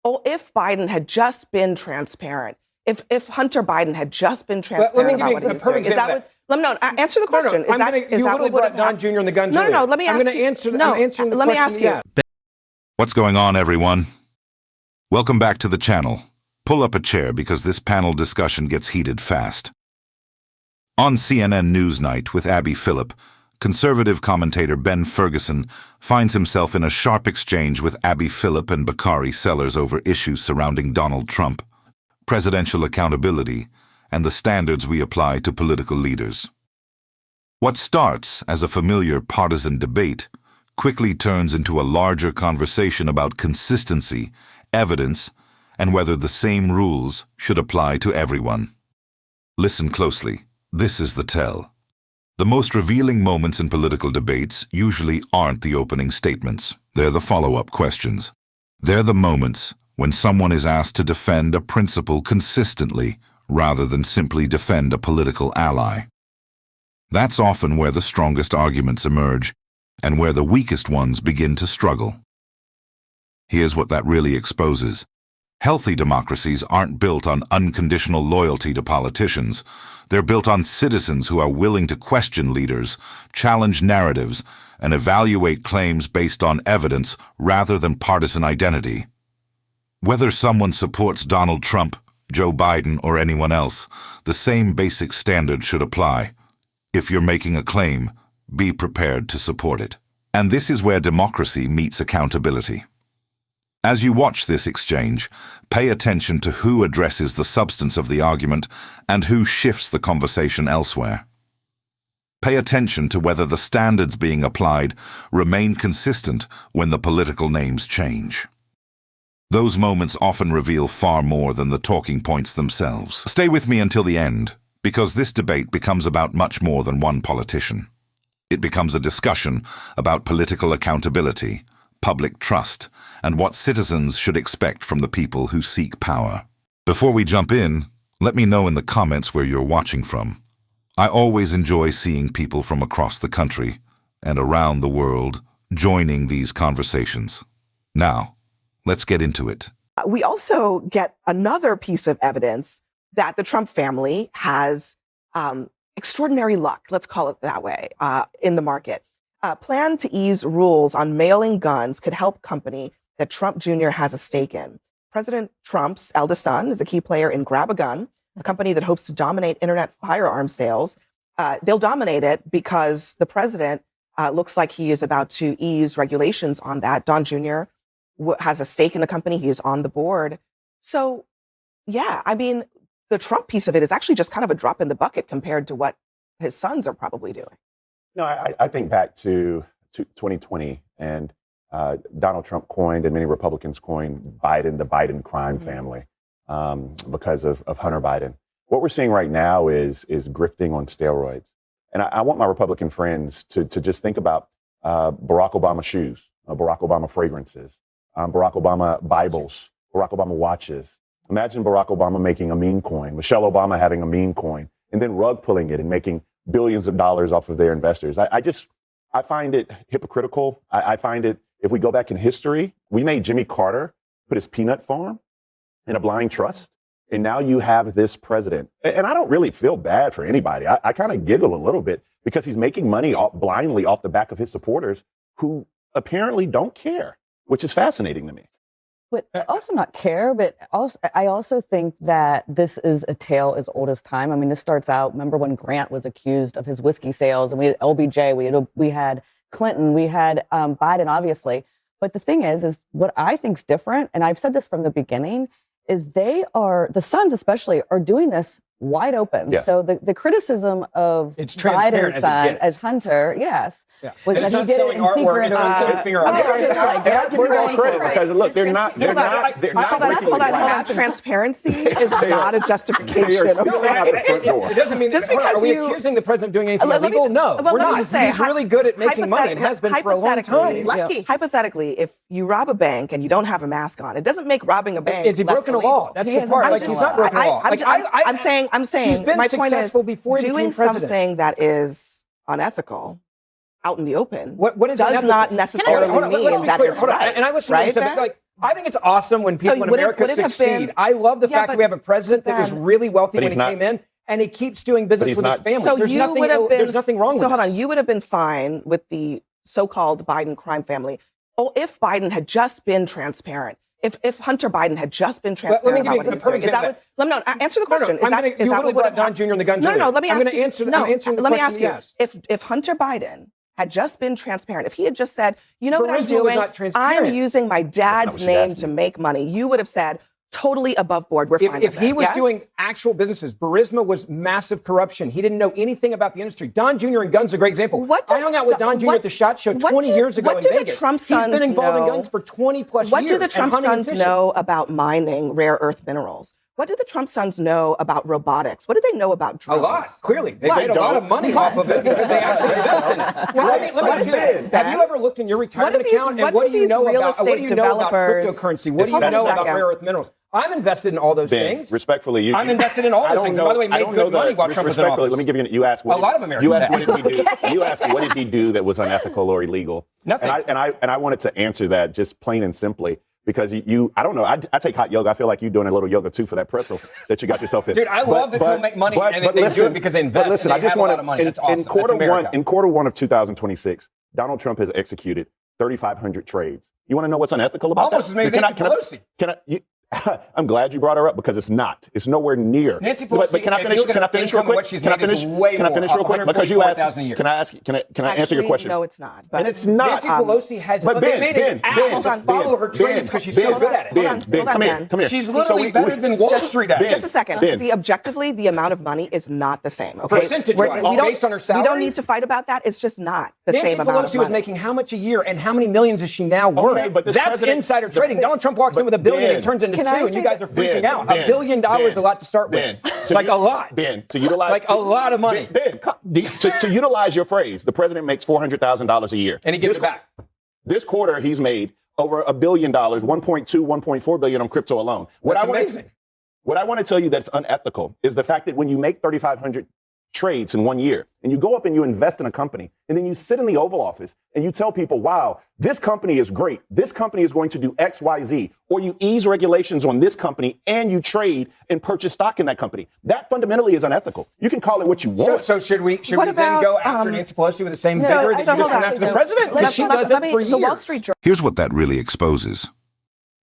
Oh, if Biden had just been transparent, if Hunter Biden had just been transparent about what he was doing, is that what? Answer the question. You literally brought Don Jr. and the guns. No. Let me ask. I'm going to answer. I'm answering the question. Let me ask you. What's going on, everyone? Welcome back to the channel. Pull up a chair because this panel discussion gets heated fast. On CNN Newsnight with Phillip, conservative commentator Ben Ferguson finds himself in a sharp exchange with Phillip and Bakari Sellers over issues surrounding Donald Trump, presidential accountability, and the standards we apply to political leaders. What starts as a familiar partisan debate quickly turns into a larger conversation about consistency, evidence, and whether the same rules should apply to everyone. Listen closely. This is the tell. The most revealing moments in political debates usually aren't the opening statements. They're the follow-up questions. They're the moments when someone is asked to defend a principle consistently rather than simply defend a political ally. That's often where the strongest arguments emerge and where the weakest ones begin to struggle. Here's what that really exposes. Healthy democracies aren't built on unconditional loyalty to politicians. They're built on citizens who are willing to question leaders, challenge narratives, and evaluate claims based on evidence rather than partisan identity. Whether someone supports Donald Trump, Joe Biden, or anyone else, the same basic standard should apply. If you're making a claim, be prepared to support it. And this is where democracy meets accountability. As you watch this exchange, pay attention to who addresses the substance of the argument and who shifts the conversation elsewhere. Pay attention to whether the standards being applied remain consistent when the political names change. Those moments often reveal far more than the talking points themselves. Stay with me until the end, because this debate becomes about much more than one politician. It becomes a discussion about political accountability, public trust, and what citizens should expect from the people who seek power. Before we jump in, let me know in the comments where you're watching from. I always enjoy seeing people from across the country and around the world joining these conversations. Now, let's get into it. We also get another piece of evidence that the Trump family has extraordinary luck, let's call it that way, in the market. Plan to ease rules on mailing guns could help company that Trump Jr. has a stake in. President Trump's eldest son is a key player in Grab a Gun, a company that hopes to dominate internet firearm sales. They'll dominate it because the president looks like he is about to ease regulations on that. Don Jr. has a stake in the company. He is on the board. So, yeah, I mean, the Trump piece of it is actually just kind of a drop in the bucket compared to what his sons are probably doing. No, I think back to 2020 and Donald Trump coined and many Republicans coined Biden, the Biden crime family, because of Hunter Biden. What we're seeing right now is grifting on steroids. And I want my Republican friends to just think about Barack Obama shoes, Barack Obama fragrances, Barack Obama Bibles, Barack Obama watches. Imagine Barack Obama making a meme coin, Michelle Obama having a meme coin, and then rug pulling it and making billions of dollars off of their investors. I find it hypocritical. I find it, if we go back in history, we made Jimmy Carter put his peanut farm in a blind trust. And now you have this president. And I don't really feel bad for anybody. I kind of giggle a little bit because he's making money blindly off the back of his supporters who apparently don't care, which is fascinating to me. But also not care, but I also think that this is a tale as old as time. I mean, this starts out, remember when Grant was accused of his whiskey sales, and we had LBJ, we had Clinton, we had Biden, obviously. But the thing is what I think's different, and I've said this from the beginning, is the sons especially are doing this wide open. Yes. So the criticism of Biden's son as Hunter, was that he did it in secret. I give you all credit because look, they're not breaking the glass. Transparency is not a justification. It doesn't mean just because are we accusing the president of doing anything illegal? No, we're not. He's really good at making money and has been for a long time. Hypothetically, if you rob a bank and you don't have a mask on, it doesn't make robbing a bank. Is he broken a law? That's the part. Like he's not broken a law. I'm saying he's been my successful point is before he doing became president. Something that is unethical out in the open what is does not necessarily mean that it's right. And I listen to what you said, but I think it's awesome when people in America succeed. I love the fact that we have a president that was really wealthy when he came in, and he keeps doing business with his family. So there's nothing wrong with it. So hold on, you would have been fine with the so-called Biden crime family. Oh, if Biden had just been transparent. If Hunter Biden had just been transparent let me give about you what he was doing. No, answer the question. You literally brought up Don Jr. and the guns. No, let me ask you. I'm answering the question, yes. If Hunter Biden had just been transparent, if he had just said, you know what I'm doing? I'm using my dad's name to make money, you would have said, totally above board. We're fine with that. If he was doing actual businesses, Burisma was massive corruption. He didn't know anything about the industry. Don Jr. and guns are a great example. I hung out with Don Jr. at the SHOT Show 20 years ago in Vegas. He's been involved in guns for 20 plus years. What do the Trump sons know about mining rare earth minerals? What do the Trump sons know about robotics? What do they know about drones? A lot, clearly. They made a lot of money off of it because they actually invest in it. Let me ask you this. Have you ever looked in your retirement account and what do you know about cryptocurrency? What do you know about rare earth minerals? I'm invested in all those things. Respectfully, I'm invested in all those things. By the way, made good money while Trump was in office. Let me give you. You asked. A lot of Americans. You asked what did he do? You asked what did he do that was unethical or illegal? Nothing. And I wanted to answer that just plain and simply. Because I don't know, I take hot yoga. I feel like you're doing a little yoga too for that pretzel that you got yourself in. Dude, I love that people make money and they do it because they invest. But listen, and they have a lot of money. That's awesome. In quarter one of 2026, Donald Trump has executed 3,500 trades. You want to know what's unethical about Almost that? Almost as many as Nancy Pelosi. I'm glad you brought her up because it's not. It's nowhere near. Nancy Pelosi, but can I finish real quick? Can I finish real quick? Because you asked. Can I answer your question? No, it's not. And it's not. Nancy Pelosi has. But they made an app to follow her trades because she's so good at it. Ben, come here. She's literally better than Wall Street at it. Just a second. Objectively, the amount of money is not the same. Okay, percentage-wise, based on her salary. We don't need to fight about that. It's just not the same amount of money. Nancy Pelosi was making how much a year, and how many millions is she now worth? That's insider trading. Donald Trump walks in with $1 billion and turns into $2 billion, and you guys are freaking out. $1 billion is a lot to start with. Like a lot. To utilize. Like a lot of money. To utilize your phrase, the president makes $400,000 a year. And he gives it back. This quarter, he's made over $1 billion, 1.2, 1.4 billion on crypto alone. That's amazing. What I want to tell you that's unethical is the fact that when you make 3,500 trades in 1 year and you go up and you invest in a company and then you sit in the Oval Office and you tell people, wow, this company is great. This company is going to do X, Y, Z, or you ease regulations on this company and you trade and purchase stock in that company. That fundamentally is unethical. You can call it what you want. So should we then go after Nancy Pelosi with the same vigor that you just went after the president? Because she does it for years. Here's what that really exposes.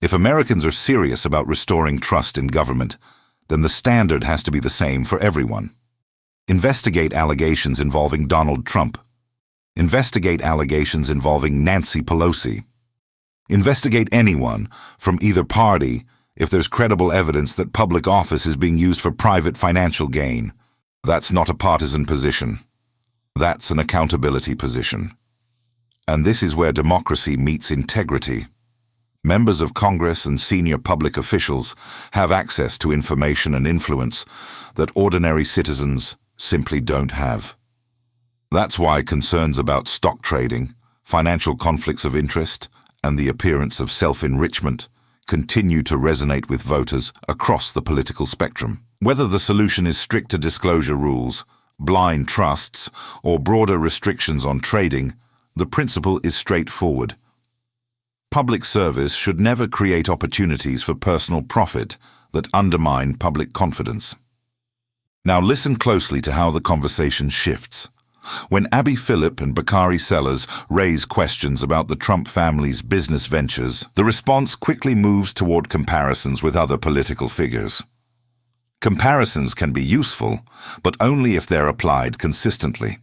If Americans are serious about restoring trust in government, then the standard has to be the same for everyone. Investigate allegations involving Donald Trump. Investigate allegations involving Nancy Pelosi. Investigate anyone from either party if there's credible evidence that public office is being used for private financial gain. That's not a partisan position. That's an accountability position. And this is where democracy meets integrity. Members of Congress and senior public officials have access to information and influence that ordinary citizens simply don't have. That's why concerns about stock trading, financial conflicts of interest, and the appearance of self-enrichment continue to resonate with voters across the political spectrum. Whether the solution is stricter disclosure rules, blind trusts, or broader restrictions on trading, the principle is straightforward. Public service should never create opportunities for personal profit that undermine public confidence. Now listen closely to how the conversation shifts. When Phillip and Bakari sellers raise questions about the Trump family's business ventures, the response quickly moves toward comparisons with other political figures. Comparisons can be useful, but only if they're applied consistently.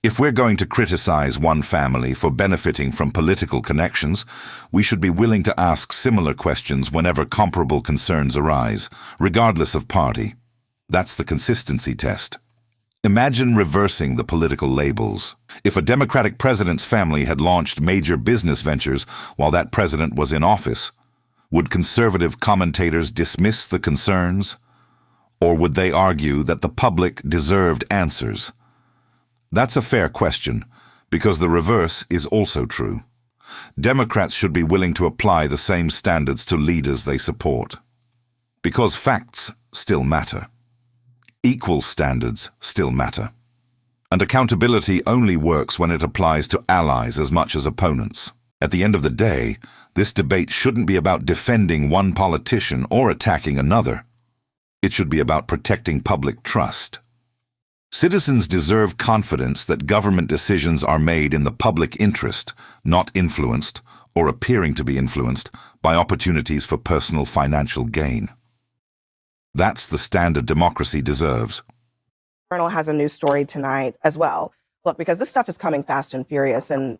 If we're going to criticize one family for benefiting from political connections, we should be willing to ask similar questions whenever comparable concerns arise, regardless of party. That's the consistency test. Imagine reversing the political labels. If a Democratic president's family had launched major business ventures while that president was in office, would conservative commentators dismiss the concerns? Or would they argue that the public deserved answers? That's a fair question, because the reverse is also true. Democrats should be willing to apply the same standards to leaders they support. Because facts still matter. Equal standards still matter. And accountability only works when it applies to allies as much as opponents. At the end of the day, This debate shouldn't be about defending one politician or attacking another. It should be about protecting public trust. Citizens deserve confidence that government decisions are made in the public interest, not influenced, or appearing to be influenced, by opportunities for personal financial gain. That's the standard democracy deserves. Journal has a news story tonight as well. Look, because this stuff is coming fast and furious, and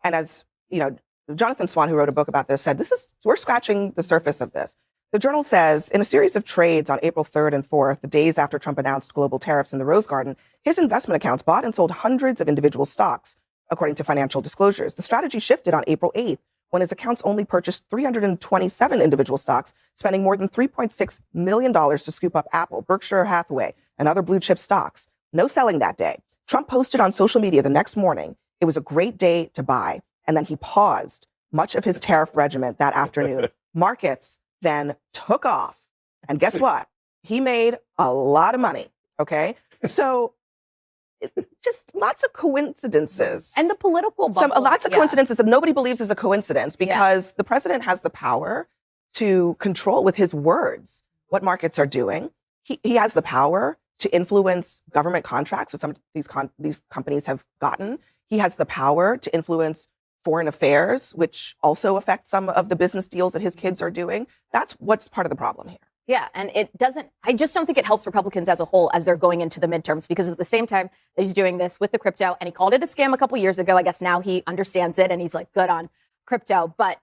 as you know, Jonathan Swan, who wrote a book about this, said we're scratching the surface of this. The Journal says, in a series of trades on April 3rd and 4th, the days after Trump announced global tariffs in the Rose Garden, his investment accounts bought and sold hundreds of individual stocks, according to financial disclosures. The strategy shifted on April 8th, when his accounts only purchased 327 individual stocks, spending more than $3.6 million to scoop up Apple, Berkshire Hathaway, and other blue chip stocks. No selling that day. Trump posted on social media the next morning, it was a great day to buy. And then he paused much of his tariff regiment that afternoon. Markets then took off. And guess what? He made a lot of money. Okay. So just lots of coincidences. And the political bubble. Lots of coincidences that nobody believes is a coincidence, because the president has the power to control with his words what markets are doing. He has the power to influence government contracts, which some of these companies have gotten. He has the power to influence foreign affairs, which also affects some of the business deals that his kids are doing. That's what's part of the problem here. Yeah, and I just don't think it helps Republicans as a whole as they're going into the midterms, because at the same time that he's doing this with the crypto, and he called it a scam a couple years ago, I guess now he understands it and he's like good on crypto, but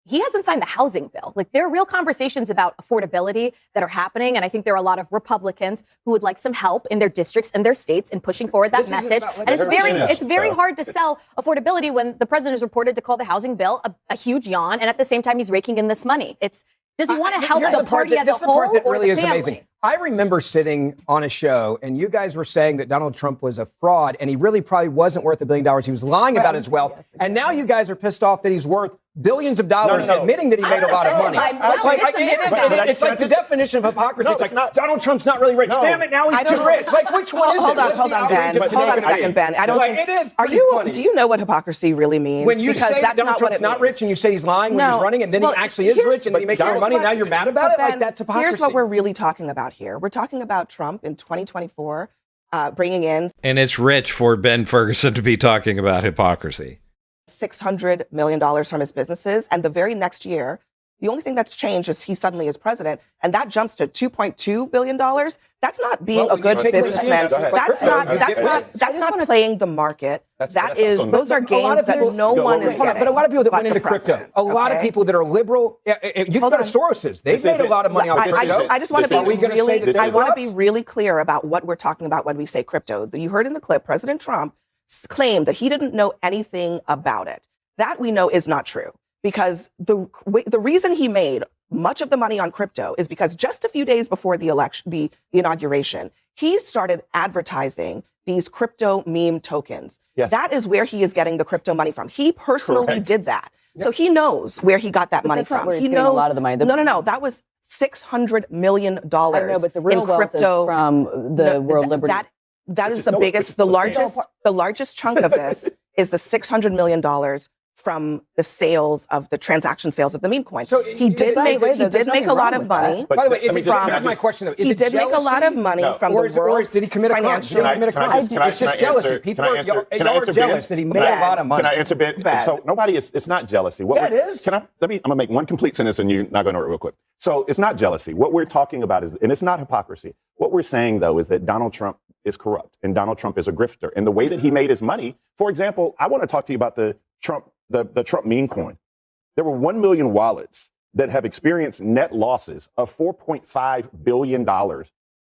he hasn't signed the housing bill. Like, there are real conversations about affordability that are happening. And I think there are a lot of Republicans who would like some help in their districts and their states in pushing forward that message. And it's very hard to sell affordability when the president is reported to call the housing bill a huge yawn. And at the same time, he's raking in this money. Does he want to help the party as a whole? This is the part that really or is the family? amazing. I remember sitting on a show and you guys were saying that Donald Trump was a fraud and he really probably wasn't worth $1 billion. He was lying about his wealth. And now you guys are pissed off that he's worth billions of dollars, admitting that he made a lot of money. It's like the definition of hypocrisy. It's like, Donald Trump's not really rich. Damn it, now he's too rich. Like, which one is it? Hold on, Ben. Hold on a second, Ben. I don't think it is. Do you know what hypocrisy really means? When you say that Donald Trump's not rich and you say he's lying when he's running, and then he actually is rich and he makes more money, now you're mad about it? Like, that's hypocrisy. Here's what we're really talking about here. We're talking about Trump in 2024 bringing in... And it's rich for Ben Ferguson to be talking about hypocrisy. $600 million from his businesses. And the very next year, the only thing that's changed is he suddenly is president. And that jumps to $2.2 billion. That's not being a good businessman. That's not playing the market. Those are gains that no one is getting. But a lot of people that went into crypto, a lot of people that are liberal, you can go to Soros's. They've made a lot of money off crypto. I just want to be really clear about what we're talking about when we say crypto. You heard in the clip, President Trump claimed that he didn't know anything about it. That we know is not true, because the reason he made much of the money on crypto is because just a few days before the election, the inauguration, he started advertising these crypto meme tokens. Yes. That is where he is getting the crypto money from. He personally did that. Yep. So he knows where he got that money from. He knows a lot of the money. No. That was $600 million. I know, but the real wealth crypto, is from the World Liberty. That is the biggest, the largest chunk of this is the $600 million from the sales of the transaction sales of the meme coin. So he did make a lot of money. By the way, here's my question though. He did make a lot of money from the world. Or did he commit a crime? It's just jealousy. People are jealous that he made a lot of money. Can I answer, Ben? So it's not jealousy. Yeah, it is. I'm gonna make one complete sentence and you're not gonna know it real quick. So it's not jealousy. What we're talking about is, and it's not hypocrisy. What we're saying though is that Donald Trump is corrupt and Donald Trump is a grifter. And the way that he made his money, for example, I want to talk to you about the Trump meme coin. There were 1 million wallets that have experienced net losses of $4.5 billion.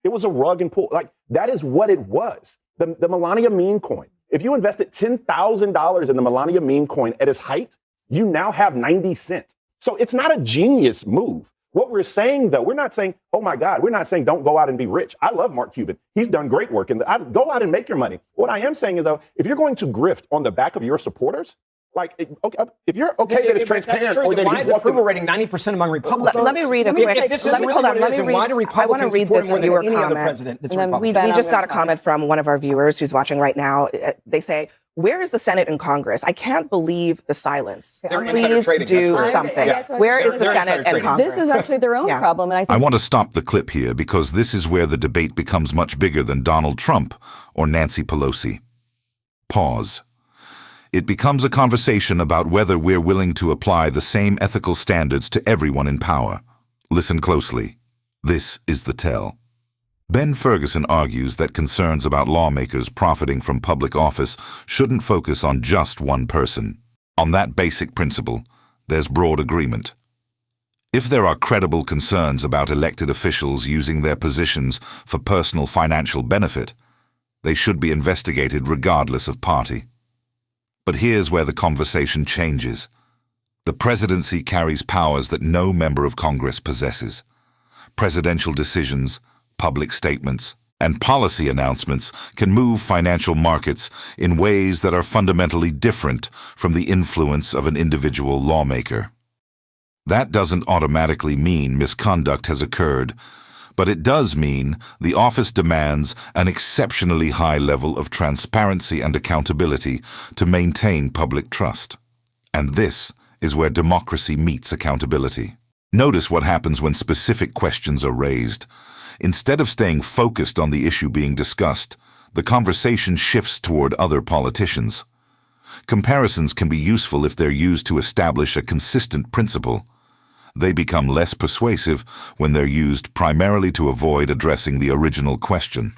It was a rug and pull. Like, that is what it was. The Melania meme coin. If you invested $10,000 in the Melania meme coin at its height, you now have 90 cents. So it's not a genius move. What we're saying, though, we're not saying, oh, my God, we're not saying don't go out and be rich. I love Mark Cuban. He's done great work. And go out and make your money. What I am saying is, though, if you're going to grift on the back of your supporters, like, if you're okay that it's transparent, or why is approval rating 90% among Republicans? Let me read a quick. Why do Republicans support more than any other president that's Republican? We just got a comment from one of our viewers who's watching right now. They say, where is the Senate and Congress? I can't believe the silence. Please do something. Where is the Senate and Congress? This is actually their own problem. And I want to stop the clip here because this is where the debate becomes much bigger than Donald Trump or Nancy Pelosi. Pause. It becomes a conversation about whether we're willing to apply the same ethical standards to everyone in power. Listen closely. This is the tell. Ben Ferguson argues that concerns about lawmakers profiting from public office shouldn't focus on just one person. On that basic principle, there's broad agreement. If there are credible concerns about elected officials using their positions for personal financial benefit, they should be investigated regardless of party. But here's where the conversation changes. The presidency carries powers that no member of Congress possesses. Presidential decisions, public statements, and policy announcements can move financial markets in ways that are fundamentally different from the influence of an individual lawmaker. That doesn't automatically mean misconduct has occurred, but it does mean the office demands an exceptionally high level of transparency and accountability to maintain public trust. And this is where democracy meets accountability. Notice what happens when specific questions are raised. Instead of staying focused on the issue being discussed, the conversation shifts toward other politicians. Comparisons can be useful if they're used to establish a consistent principle. They become less persuasive when they're used primarily to avoid addressing the original question.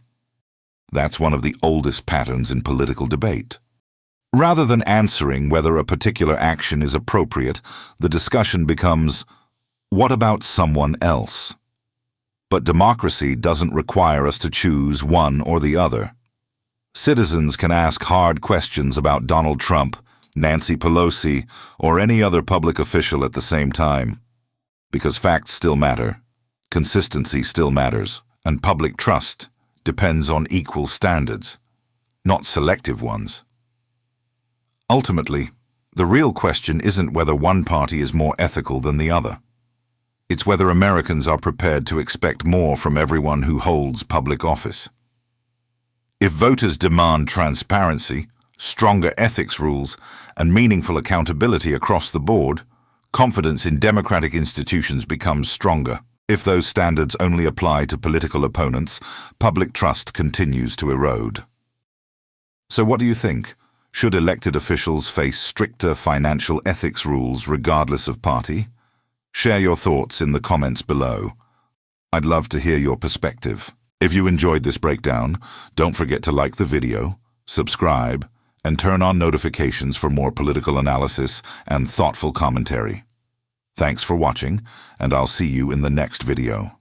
That's one of the oldest patterns in political debate. Rather than answering whether a particular action is appropriate, the discussion becomes, what about someone else? But democracy doesn't require us to choose one or the other. Citizens can ask hard questions about Donald Trump, Nancy Pelosi, or any other public official at the same time. Because facts still matter, consistency still matters, and public trust depends on equal standards, not selective ones. Ultimately, the real question isn't whether one party is more ethical than the other. It's whether Americans are prepared to expect more from everyone who holds public office. If voters demand transparency, stronger ethics rules, and meaningful accountability across the board, confidence in democratic institutions becomes stronger. If those standards only apply to political opponents, public trust continues to erode. So what do you think? Should elected officials face stricter financial ethics rules regardless of party? Share your thoughts in the comments below. I'd love to hear your perspective. If you enjoyed this breakdown, don't forget to like the video, subscribe, and turn on notifications for more political analysis and thoughtful commentary. Thanks for watching, and I'll see you in the next video.